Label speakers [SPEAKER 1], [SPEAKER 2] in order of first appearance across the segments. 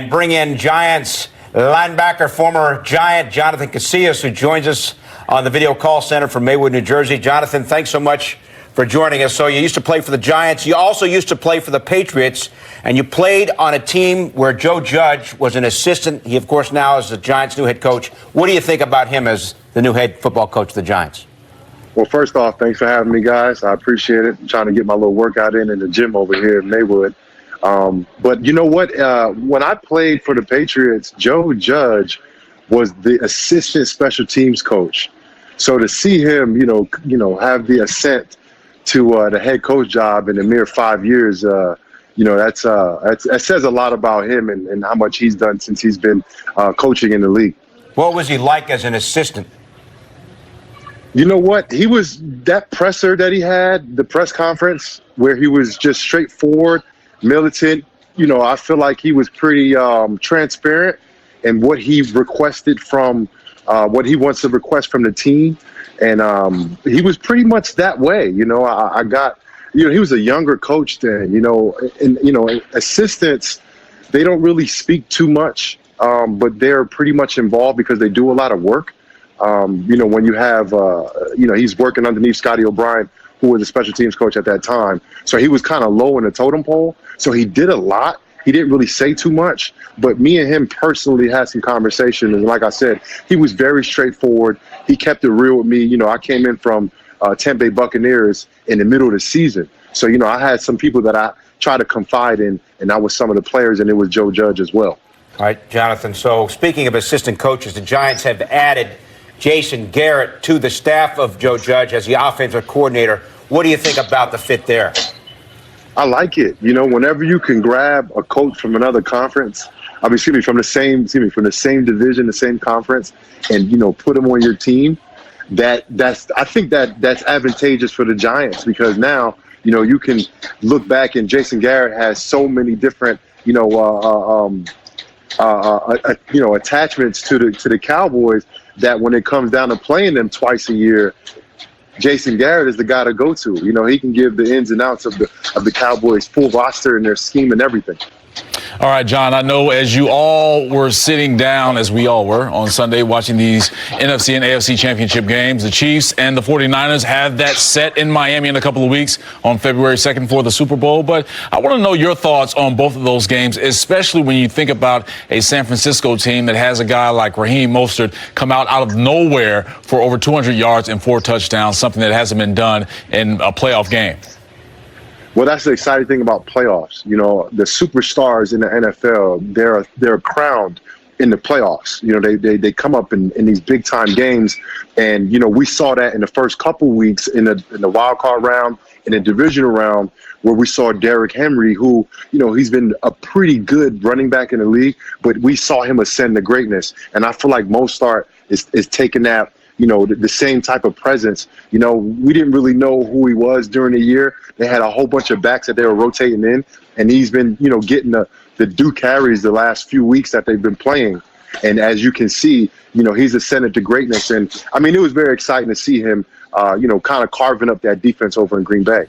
[SPEAKER 1] and bring in Giants linebacker, former Giant Jonathan Casillas, who joins us on the video call center from Maywood, New Jersey. Jonathan, thanks so much for joining us. So you used to play for the Giants. You also used to play for the Patriots, and you played on a team where Joe Judge was an assistant. He, of course, now is the Giants' new head coach. What do you think about him as the new head football coach of the Giants?
[SPEAKER 2] Well, first off, thanks for having me, guys. I appreciate it. I'm trying to get my little workout in the gym over here in Maywood. But you know what? When I played for the Patriots, Joe Judge was the assistant special teams coach. So to see him, have the ascent to the head coach job in a mere 5 years, that says a lot about him and how much he's done since he's been coaching in the league.
[SPEAKER 1] What was he like as an assistant?
[SPEAKER 2] You know what? He was that presser that he had, the press conference, where he was just straightforward, militant. I feel like he was pretty transparent in what he requested from what he wants to request from the team. And he was pretty much that way. He was a younger coach then, assistants, they don't really speak too much, but they're pretty much involved because they do a lot of work. When you have, he's working underneath Scotty O'Brien, who was the special teams coach at that time. So he was kind of low in the totem pole. So he did a lot. He didn't really say too much, but me and him personally had some conversation. And like I said, he was very straightforward. He kept it real with me. I came in from Tampa Bay Buccaneers in the middle of the season. So, I had some people that I tried to confide in, and that was some of the players, and it was Joe Judge as well.
[SPEAKER 1] All right, Jonathan. So speaking of assistant coaches, the Giants have added Jason Garrett to the staff of Joe Judge as the offensive coordinator. What do you think about the fit there?
[SPEAKER 2] I like it. Whenever you can grab a coach from another conference, from the same division, the same conference, and put them on your team, I think that's advantageous for the Giants because now you can look back and Jason Garrett has so many different attachments to the Cowboys that when it comes down to playing them twice a year, Jason Garrett is the guy to go to. He can give the ins and outs of the Cowboys' full roster and their scheme and everything.
[SPEAKER 3] All right, John, I know as you all were sitting down, as we all were on Sunday, watching these NFC and AFC championship games, the Chiefs and the 49ers have that set in Miami in a couple of weeks on February 2nd for the Super Bowl. But I want to know your thoughts on both of those games, especially when you think about a San Francisco team that has a guy like Raheem Mostert come out of nowhere for over 200 yards and 4 touchdowns, something that hasn't been done in a playoff game.
[SPEAKER 2] Well, that's the exciting thing about playoffs. The superstars in the NFL, they're crowned in the playoffs. They come up in these big time games, and we saw that in the first couple weeks in the wild card round, in the divisional round, where we saw Derrick Henry, who he's been a pretty good running back in the league, but we saw him ascend to greatness, and I feel like Mostert is taking that. The same type of presence. We didn't really know who he was during the year. They had a whole bunch of backs that they were rotating in, and he's been, getting the due carries the last few weeks that they've been playing. And as you can see, he's ascended to greatness. And it was very exciting to see him, kind of carving up that defense over in Green Bay.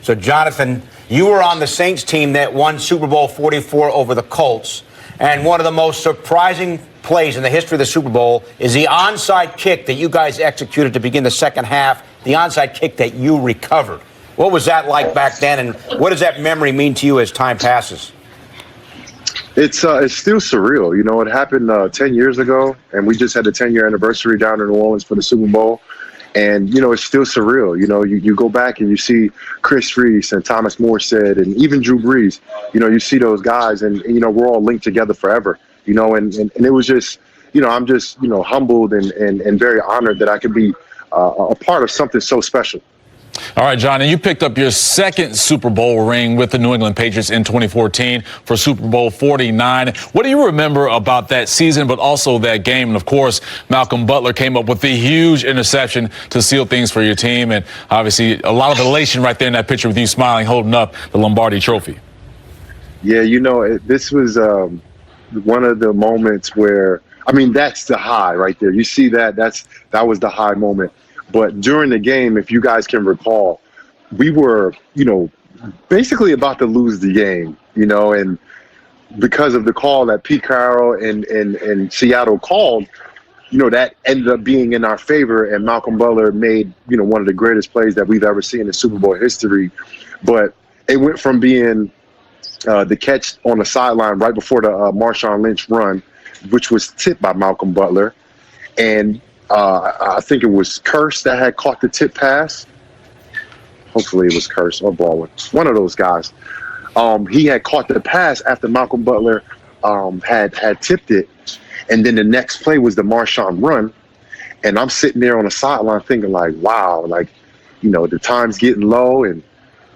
[SPEAKER 1] So, Jonathan, you were on the Saints team that won Super Bowl 44 over the Colts. And one of the most surprising plays in the history of the Super Bowl is the onside kick that you guys executed to begin the second half, the onside kick that you recovered. What was that like back then, and what does that memory mean to you as time passes?
[SPEAKER 2] It's still surreal. It happened 10 years ago, and we just had the 10-year anniversary down in New Orleans for the Super Bowl. And, it's still surreal. You go back and you see Chris Reese and Thomas Morstead and even Drew Brees. You see those guys, and, we're all linked together forever. And it was just, I'm just, humbled and very honored that I could be a part of something so special.
[SPEAKER 3] All right, John, and you picked up your second Super Bowl ring with the New England Patriots in 2014 for Super Bowl 49. What do you remember about that season, but also that game? And, of course, Malcolm Butler came up with the huge interception to seal things for your team. And, obviously, a lot of elation right there in that picture with you smiling, holding up the Lombardi Trophy.
[SPEAKER 2] Yeah, this was one of the moments where, that's the high right there. You see that was the high moment. But during the game, if you guys can recall, we were, basically about to lose the game, and because of the call that Pete Carroll and Seattle called, that ended up being in our favor, and Malcolm Butler made, one of the greatest plays that we've ever seen in Super Bowl history. But it went from being the catch on the sideline right before the Marshawn Lynch run, which was tipped by Malcolm Butler, and I think it was Curse that had caught the tip pass. Hopefully it was Curse or Baldwin, one of those guys. He had caught the pass after Malcolm Butler had tipped it. And then the next play was the Marshawn run. And I'm sitting there on the sideline thinking like, wow, the time's getting low and,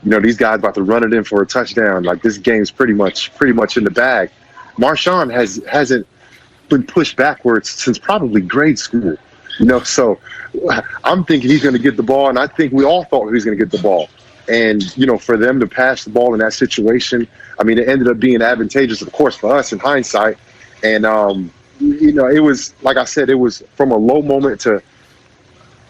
[SPEAKER 2] these guys about to run it in for a touchdown. Like, this game's pretty much in the bag. Marshawn hasn't been pushed backwards since probably grade school, so I'm thinking he's going to get the ball, and I think we all thought he was going to get the ball. And, for them to pass the ball in that situation, it ended up being advantageous, of course, for us in hindsight. And, it was, like I said, it was from a low moment to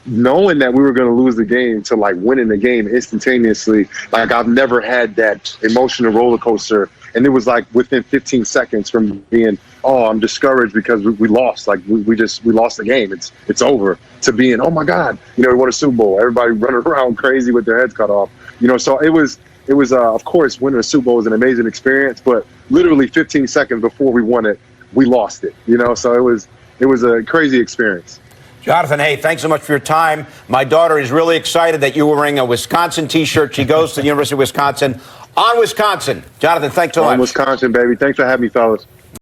[SPEAKER 2] knowing that we were going to lose the game to winning the game instantaneously. I've never had that emotional roller coaster. And it was within 15 seconds from being, oh, I'm discouraged because we lost. We lost the game. It's over, to being, oh my God, we won a Super Bowl. Everybody running around crazy with their heads cut off. So it was of course, winning a Super Bowl was an amazing experience, but literally 15 seconds before we won it, we lost it. So it was a crazy experience.
[SPEAKER 1] Jonathan, hey, thanks so much for your time. My daughter is really excited that you were wearing a Wisconsin T-shirt. She goes to the University of Wisconsin. On Wisconsin. Jonathan, thanks so much.
[SPEAKER 2] On Wisconsin, baby. Thanks for having me, fellas.